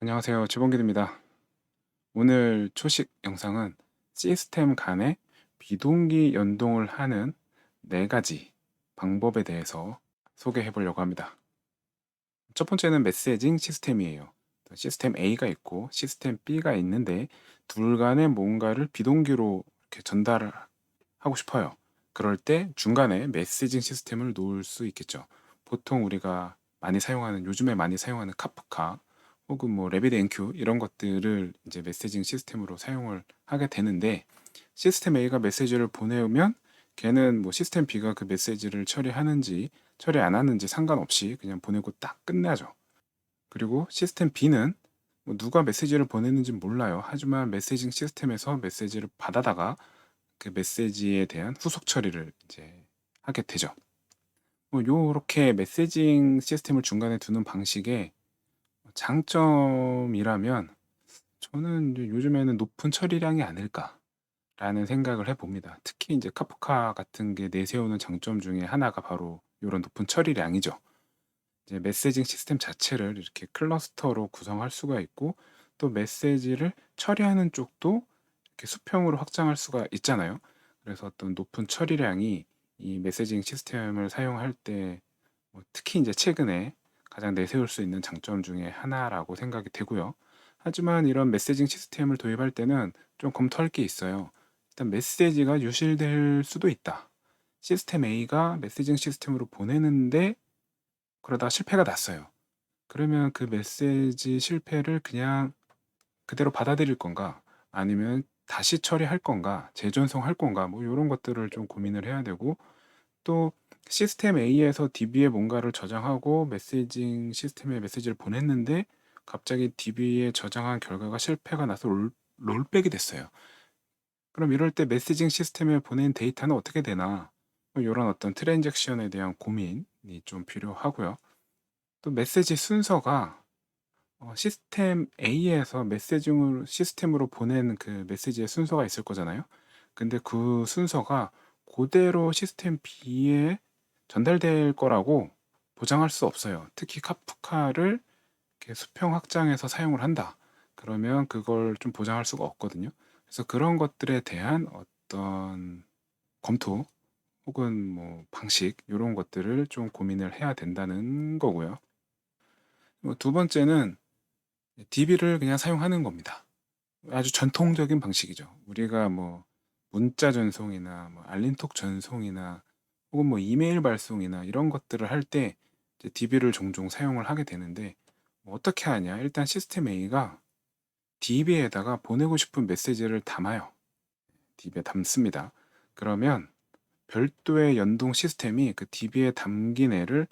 안녕하세요. 주범길입니다. 오늘 초식 영상은 시스템 간의 비동기 연동을 하는 네 가지 방법에 대해서 소개해 보려고 합니다. 첫 번째는 메시징 시스템이에요. 시스템 A가 있고 시스템 B가 있는데 둘 간에 뭔가를 비동기로 이렇게 전달을 하고 싶어요. 그럴 때 중간에 메시징 시스템을 놓을 수 있겠죠. 보통 우리가 많이 사용하는 요즘에 많이 사용하는 카프카 혹은 뭐 레비드엔큐 이런 것들을 이제 메시징 시스템으로 사용을 하게 되는데 시스템 A가 메시지를 보내면 걔는 뭐 시스템 B가 그 메시지를 처리하는지 처리 안 하는지 상관없이 그냥 보내고 딱 끝나죠. 그리고 시스템 B는 뭐 누가 메시지를 보냈는지 몰라요. 하지만 메시징 시스템에서 메시지를 받아다가 그 메시지에 대한 후속 처리를 이제 하게 되죠. 뭐 요렇게 메시징 시스템을 중간에 두는 방식의 장점이라면 저는 이제 요즘에는 높은 처리량이 아닐까라는 생각을 해봅니다. 특히 이제 카프카 같은 게 내세우는 장점 중에 하나가 바로 이런 높은 처리량이죠. 이제 메시징 시스템 자체를 이렇게 클러스터로 구성할 수가 있고 또 메시지를 처리하는 쪽도 이렇게 수평으로 확장할 수가 있잖아요. 그래서 어떤 높은 처리량이 이 메시징 시스템을 사용할 때뭐 특히 이제 최근에 가장 내세울 수 있는 장점 중에 하나라고 생각이 되고요. 하지만 이런 메시징 시스템을 도입할 때는 좀 검토할 게 있어요. 일단 메시지가 유실될 수도 있다. 시스템 A가 메시징 시스템으로 보내는데 그러다 실패가 났어요. 그러면 그 메시지 실패를 그냥 그대로 받아들일 건가? 아니면 다시 처리할 건가? 재전송할 건가? 뭐 요런 것들을 좀 고민을 해야 되고 또 시스템 A에서 DB에 뭔가를 저장하고 메시징 시스템에 메시지를 보냈는데 갑자기 DB에 저장한 결과가 실패가 나서 롤백이 됐어요. 그럼 이럴 때 메시징 시스템에 보낸 데이터는 어떻게 되나? 뭐 요런 어떤 트랜잭션에 대한 고민이 좀 필요하고요. 또 메시지 순서가 시스템 A에서 메시징으로 시스템으로 보낸 그 메시지의 순서가 있을 거잖아요. 근데 그 순서가 그대로 시스템 B에 전달될 거라고 보장할 수 없어요. 특히 카프카를 이렇게 수평 확장해서 사용을 한다. 그러면 그걸 좀 보장할 수가 없거든요. 그래서 그런 것들에 대한 어떤 검토 혹은 뭐 방식 이런 것들을 좀 고민을 해야 된다는 거고요. 두 번째는 DB를 그냥 사용하는 겁니다. 아주 전통적인 방식이죠. 우리가 뭐 문자 전송이나 뭐 알림톡 전송이나 혹은 뭐 이메일 발송이나 이런 것들을 할 때 DB를 종종 사용을 하게 되는데 뭐 어떻게 하냐? 일단 시스템 A가 DB에다가 보내고 싶은 메시지를 담아요. DB에 담습니다. 그러면 별도의 연동 시스템이 그 DB에 담긴 애를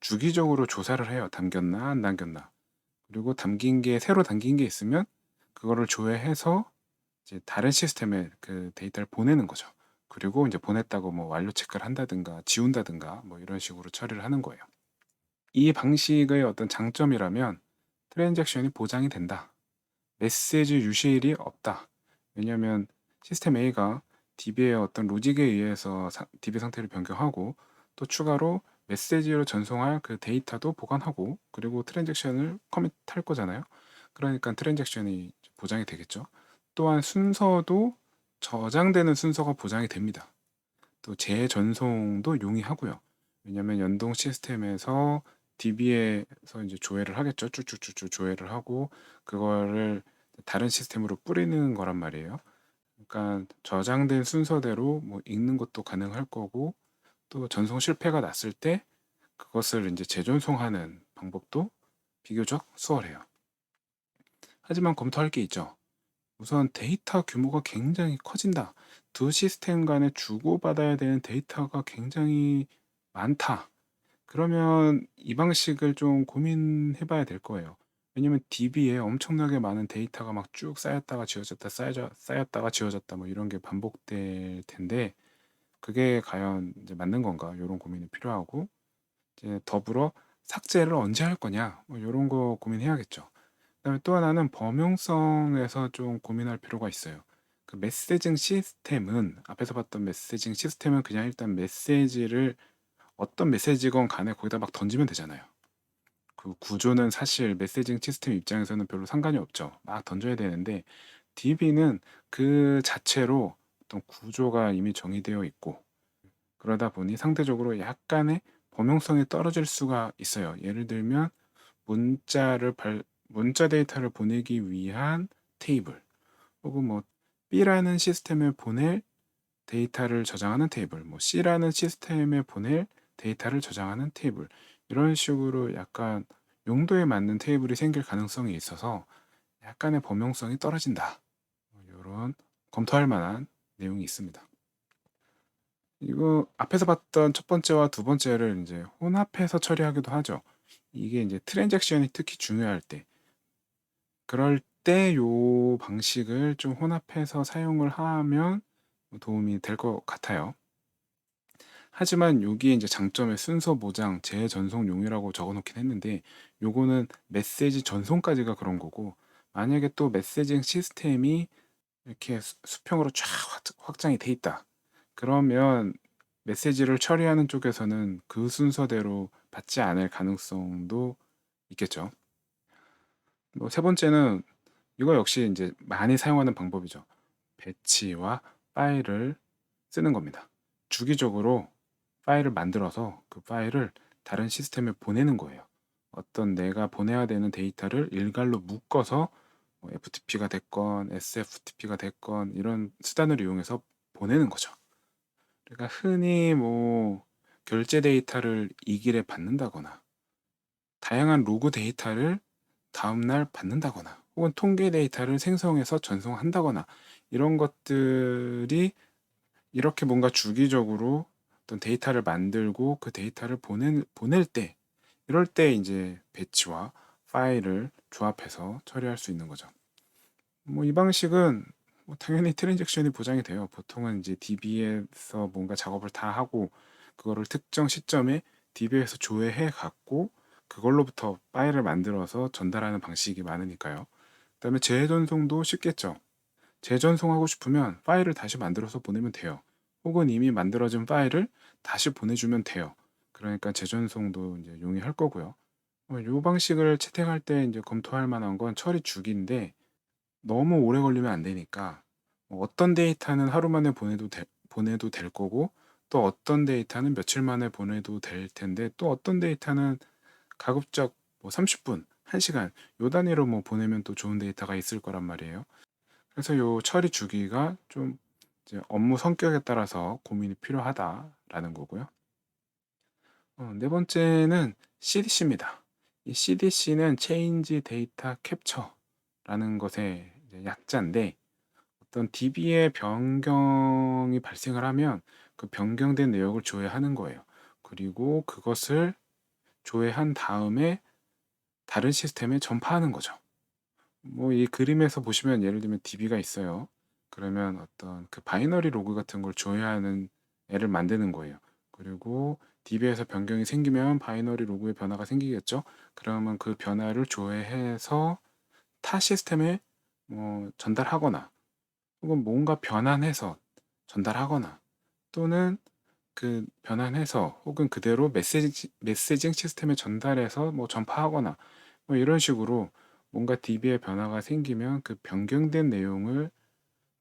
주기적으로 조사를 해요. 담겼나 안 담겼나. 그리고 담긴 게 새로 담긴 게 있으면 그거를 조회해서 이제 다른 시스템에 그 데이터를 보내는 거죠. 그리고 이제 보냈다고 뭐 완료 체크를 한다든가 지운다든가 뭐 이런 식으로 처리를 하는 거예요. 이 방식의 어떤 장점이라면 트랜잭션이 보장이 된다. 메시지 유실이 없다. 왜냐하면 시스템 A가 DB의 어떤 로직에 의해서 DB 상태를 변경하고 또 추가로 메시지로 전송할 그 데이터도 보관하고 그리고 트랜잭션을 커밋할 거잖아요. 그러니까 트랜잭션이 보장이 되겠죠. 또한 순서도 저장되는 순서가 보장이 됩니다. 또 재전송도 용이하고요. 왜냐하면 연동 시스템에서 DB에서 이제 조회를 하겠죠. 쭉쭉쭉쭉 조회를 하고 그거를 다른 시스템으로 뿌리는 거란 말이에요. 그러니까 저장된 순서대로 뭐 읽는 것도 가능할 거고 또 전송 실패가 났을 때 그것을 이제 재전송하는 방법도 비교적 수월해요. 하지만 검토할 게 있죠. 우선 데이터 규모가 굉장히 커진다. 두 시스템 간에 주고받아야 되는 데이터가 굉장히 많다. 그러면 이 방식을 좀 고민해 봐야 될 거예요. 왜냐면 DB에 엄청나게 많은 데이터가 막 쭉 쌓였다가 지워졌다 쌓였다가 지워졌다 뭐 이런 게 반복될 텐데 그게 과연 이제 맞는 건가? 요런 고민이 필요하고 이제 더불어 삭제를 언제 할 거냐? 뭐 요런 거 고민해야겠죠. 그다음에 또 하나는 범용성에서 좀 고민할 필요가 있어요. 그 메시징 시스템은 앞에서 봤던 메시징 시스템은 그냥 일단 메시지를 어떤 메시지건 간에 거기다 막 던지면 되잖아요. 그 구조는 사실 메시징 시스템 입장에서는 별로 상관이 없죠. 막 던져야 되는데 DB는 그 자체로 어떤 구조가 이미 정의되어 있고 그러다 보니 상대적으로 약간의 범용성이 떨어질 수가 있어요. 예를 들면 문자 데이터를 보내기 위한 테이블 혹은 뭐 B라는 시스템에 보낼 데이터를 저장하는 테이블, 뭐 C라는 시스템에 보낼 데이터를 저장하는 테이블 이런 식으로 약간 용도에 맞는 테이블이 생길 가능성이 있어서 약간의 범용성이 떨어진다. 이런 검토할 만한 내용이 있습니다. 이거 앞에서 봤던 첫 번째와 두 번째를 이제 혼합해서 처리하기도 하죠. 이게 이제 트랜잭션이 특히 중요할 때, 그럴 때 요 방식을 좀 혼합해서 사용을 하면 도움이 될 것 같아요. 하지만 여기에 이제 장점에 순서 보장, 재전송용이라고 적어 놓긴 했는데 요거는 메시지 전송까지가 그런 거고 만약에 또 메시징 시스템이 이렇게 수평으로 쫙 확장이 돼 있다. 그러면 메시지를 처리하는 쪽에서는 그 순서대로 받지 않을 가능성도 있겠죠. 뭐 세 번째는 이거 역시 이제 많이 사용하는 방법이죠. 배치와 파일을 쓰는 겁니다. 주기적으로 파일을 만들어서 그 파일을 다른 시스템에 보내는 거예요. 어떤 내가 보내야 되는 데이터를 일괄로 묶어서 뭐 FTP가 됐건 SFTP가 됐건 이런 수단을 이용해서 보내는 거죠. 그러니까 흔히 뭐 결제 데이터를 이 길에 받는다거나 다양한 로그 데이터를 다음날 받는다거나 혹은 통계 데이터를 생성해서 전송한다거나 이런 것들이 이렇게 뭔가 주기적으로 어떤 데이터를 만들고 그 데이터를 보낼 때 이럴 때 이제 배치와 파일을 조합해서 처리할 수 있는 거죠. 뭐 이 방식은 뭐 당연히 트랜잭션이 보장이 돼요. 보통은 이제 DB에서 뭔가 작업을 다 하고 그거를 특정 시점에 DB에서 조회해 갖고 그걸로부터 파일을 만들어서 전달하는 방식이 많으니까요. 그다음에 재전송도 쉽겠죠. 재전송하고 싶으면 파일을 다시 만들어서 보내면 돼요. 혹은 이미 만들어진 파일을 다시 보내주면 돼요. 그러니까 재전송도 이제 용이할 거고요. 이 방식을 채택할 때 이제 검토할 만한 건 처리 주기인데 너무 오래 걸리면 안 되니까 뭐 어떤 데이터는 하루 만에 보내도 될 거고 또 어떤 데이터는 며칠 만에 보내도 될 텐데 또 어떤 데이터는 가급적 뭐 30분, 1시간 요 단위로 뭐 보내면 또 좋은 데이터가 있을 거란 말이에요. 그래서 요 처리 주기가 좀 이제 업무 성격에 따라서 고민이 필요하다라는 거고요. 네 번째는 CDC입니다. 이 CDC는 Change Data Capture라는 것의 이제 약자인데 어떤 DB의 변경이 발생을 하면 그 변경된 내역을 조회하는 거예요. 그리고 그것을 조회한 다음에 다른 시스템에 전파하는 거죠. 뭐 이 그림에서 보시면 예를 들면 DB가 있어요. 그러면 어떤 그 바이너리 로그 같은 걸 조회하는 애를 만드는 거예요. 그리고 DB에서 변경이 생기면 바이너리 로그에 변화가 생기겠죠. 그러면 그 변화를 조회해서 타 시스템에 뭐 전달하거나 혹은 뭔가 변환해서 전달하거나 또는 그 변환해서 혹은 그대로 메시징 시스템에 전달해서 뭐 전파하거나 뭐 이런 식으로 뭔가 DB에 변화가 생기면 그 변경된 내용을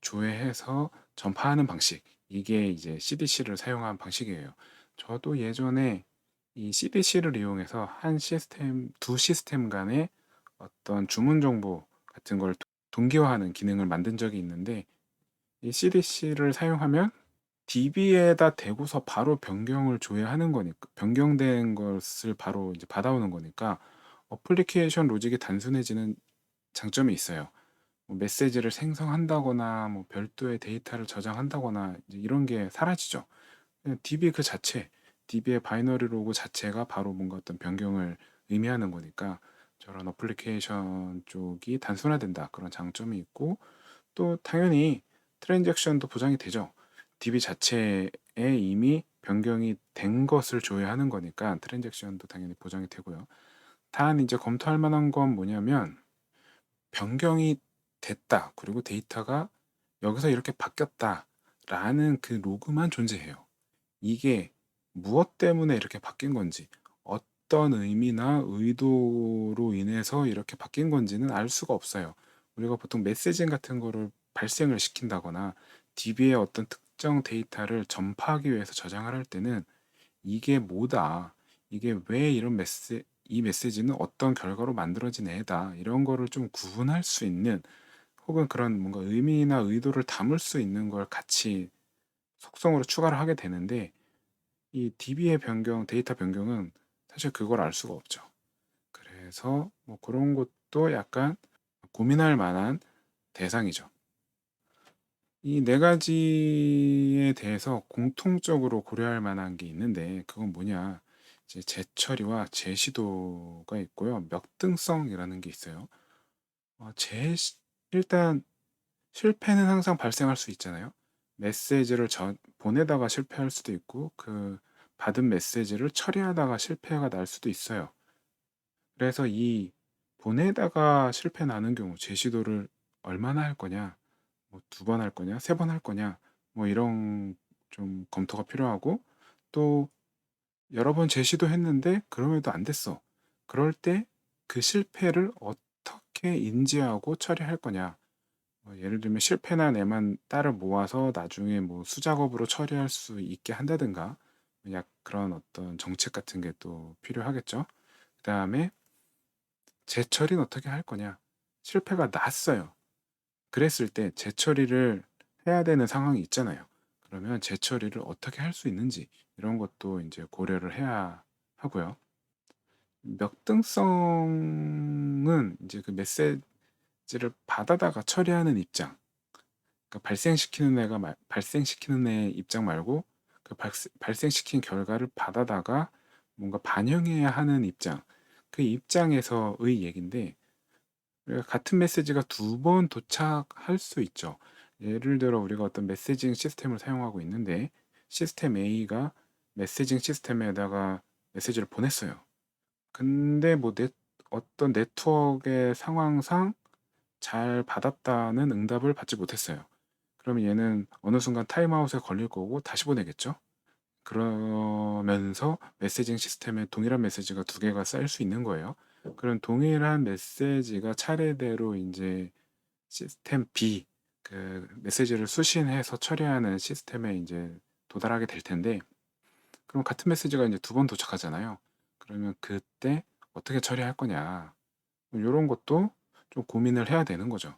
조회해서 전파하는 방식. 이게 이제 CDC를 사용한 방식이에요. 저도 예전에 이 CDC를 이용해서 한 시스템, 두 시스템 간의 어떤 주문 정보 같은 걸 동기화하는 기능을 만든 적이 있는데 이 CDC를 사용하면 DB에다 대고서 바로 변경을 조회하는 거니까 변경된 것을 바로 이제 받아오는 거니까 어플리케이션 로직이 단순해지는 장점이 있어요. 뭐 메시지를 생성한다거나 뭐 별도의 데이터를 저장한다거나 이제 이런 게 사라지죠. 그냥 DB 그 자체, DB의 바이너리 로그 자체가 바로 뭔가 어떤 변경을 의미하는 거니까 저런 어플리케이션 쪽이 단순화된다 그런 장점이 있고 또 당연히 트랜잭션도 보장이 되죠. DB 자체에 이미 변경이 된 것을 조회하는 거니까 트랜잭션도 당연히 보장이 되고요. 단 이제 검토할 만한 건 뭐냐면 변경이 됐다. 그리고 데이터가 여기서 이렇게 바뀌었다라는 그 로그만 존재해요. 이게 무엇 때문에 이렇게 바뀐 건지, 어떤 어떤 의미나 의도로 인해서 이렇게 바뀐 건지는 알 수가 없어요. 우리가 보통 메시징 같은 거를 발생을 시킨다거나 DB의 어떤 특정 데이터를 전파하기 위해서 저장을 할 때는 이게 뭐다, 이게 왜 이 메시지는 어떤 결과로 만들어진 애다, 이런 거를 좀 구분할 수 있는, 혹은 그런 뭔가 의미나 의도를 담을 수 있는 걸 같이 속성으로 추가를 하게 되는데, 이 DB의 변경, 데이터 변경은 사실 그걸 알 수가 없죠. 그래서 뭐 그런 것도 약간 고민할 만한 대상이죠. 이 네 가지에 대해서 공통적으로 고려할 만한 게 있는데, 그건 뭐냐? 이제 재처리와 재시도가 있고요. 역등성이라는 게 있어요. 어, 재 일단 실패는 항상 발생할 수 있잖아요. 메시지를 보내다가 실패할 수도 있고, 그 받은 메시지를 처리하다가 실패가 날 수도 있어요. 그래서 이 보내다가 실패 나는 경우 제시도를 얼마나 할 거냐, 뭐 두 번 할 거냐, 세 번 할 거냐, 뭐 이런 좀 검토가 필요하고, 또 여러 번 제시도 했는데 그럼에도 안 됐어. 그럴 때 그 실패를 어떻게 인지하고 처리할 거냐. 뭐 예를 들면 실패난 애만 따로 모아서 나중에 뭐 수작업으로 처리할 수 있게 한다든가, 약 그런 어떤 정책 같은 게 또 필요하겠죠. 그 다음에 재처리는 어떻게 할 거냐. 실패가 났어요. 그랬을 때 재처리를 해야 되는 상황이 있잖아요. 그러면 재처리를 어떻게 할 수 있는지, 이런 것도 이제 고려를 해야 하고요. 역등성은 이제 그 메시지를 받아다가 처리하는 입장, 그러니까 발생시키는 애 입장 말고, 그 발생시킨 결과를 받아다가 뭔가 반영해야 하는 입장, 그 입장에서의 얘긴데, 우리가 같은 메시지가 두 번 도착할 수 있죠. 예를 들어 우리가 어떤 메시징 시스템을 사용하고 있는데, 시스템 A가 메시징 시스템에다가 메시지를 보냈어요. 근데 뭐 어떤 네트워크의 상황상 잘 받았다는 응답을 받지 못했어요. 그러면 얘는 어느 순간 타임아웃에 걸릴 거고 다시 보내겠죠. 그러면서 메시징 시스템에 동일한 메시지가 두 개가 쌓일 수 있는 거예요. 그런 동일한 메시지가 차례대로 이제 시스템 B, 그 메시지를 수신해서 처리하는 시스템에 이제 도달하게 될 텐데, 그럼 같은 메시지가 이제 두 번 도착하잖아요. 그러면 그때 어떻게 처리할 거냐, 이런 것도 좀 고민을 해야 되는 거죠.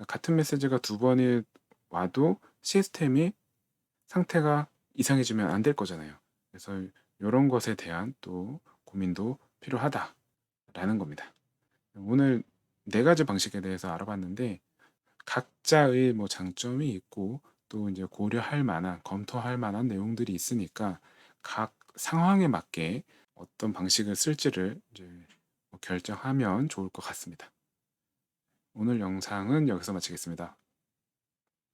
같은 메시지가 두 번이 와도 시스템이 상태가 이상해지면 안 될 거잖아요. 그래서 이런 것에 대한 또 고민도 필요하다라는 겁니다. 오늘 네 가지 방식에 대해서 알아봤는데, 각자의 뭐 장점이 있고 또 이제 고려할 만한, 검토할 만한 내용들이 있으니까 각 상황에 맞게 어떤 방식을 쓸지를 이제 뭐 결정하면 좋을 것 같습니다. 오늘 영상은 여기서 마치겠습니다.